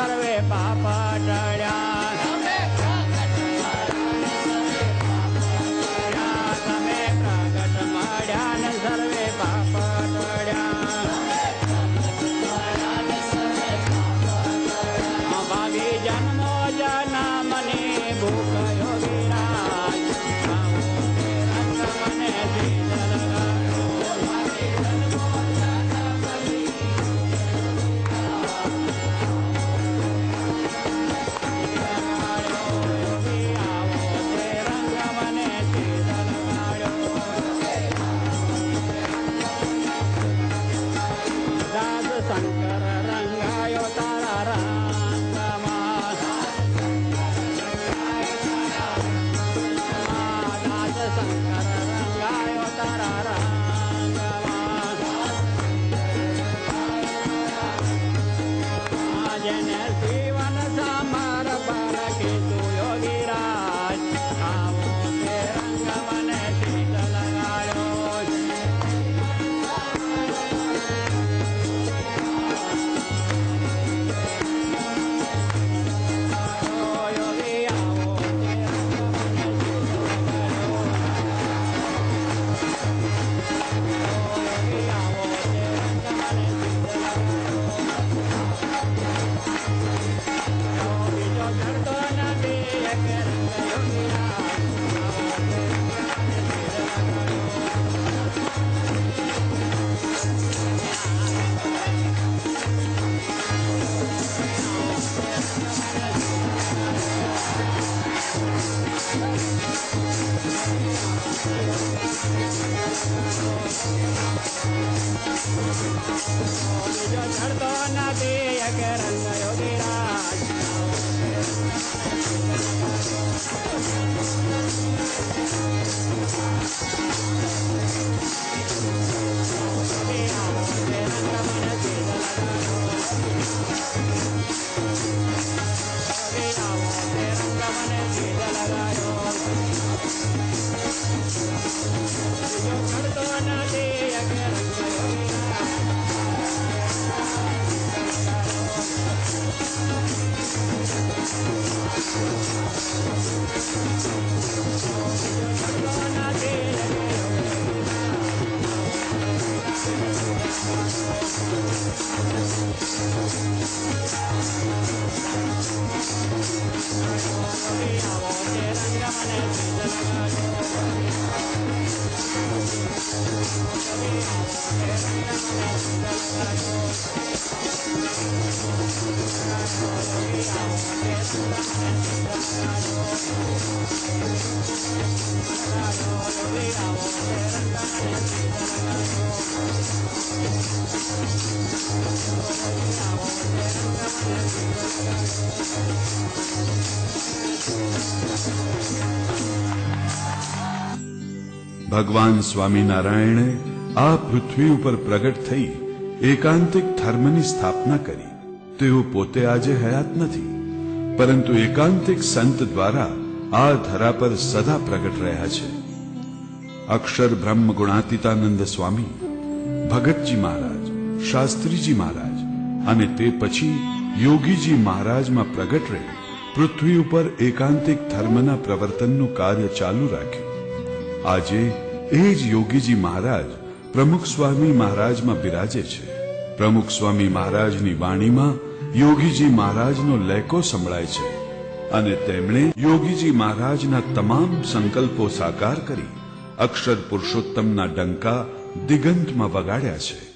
સર્વે પાપ ટળ્યા. તમે પ્રગટ મળ્યા ને સર્વે પાપ ટળ્યા. ભાવિ જન્મો જન્મની ભૂખ યોગીરાજ મને શંકર રંગાયો તારા રંગમાં. દાસ શંકર રંગાયો તારા રંગમાં. જેને શિવન સામર પર કીધું યોગીરાજ આવો તે રંગ મને શીત લગાડ્યો. ચડતો નથી એક રંગ યોગીરાજ. ભગવાન સ્વામિનારાયણે આ પૃથ્વી ઉપર પ્રગટ થઈ એકાંતિક ધર્મની સ્થાપના કરી. તેઓ પોતે આજે હયાત નથી, પરંતુ એકાંતિક સંત દ્વારા આ ધરા પર સદા પ્રગટ રહ્યા છે. અક્ષર બ્રહ્મ ગુણાતીતાનંદ સ્વામી, ભગતજી મહારાજ, શાસ્ત્રીજી મહારાજ અને તે પછી યોગીજી મહારાજમાં પ્રગટ રહી પૃથ્વી ઉપર એકાંતિક ધર્મના પ્રવર્તનનું કાર્ય ચાલુ રાખ્યું. આજે એ જ યોગીજી મહારાજ પ્રમુખ સ્વામી મહારાજમાં બિરાજે છે. પ્રમુખ સ્વામી મહારાજની વાણીમાં યોગીજી મહારાજનો લહેકો સંભળાય છે અને તેમણે યોગીજી મહારાજના તમામ સંકલ્પો સાકાર કરી અક્ષર પુરુષોત્તમના ડંકા દિગંતમાં વગાડ્યા છે.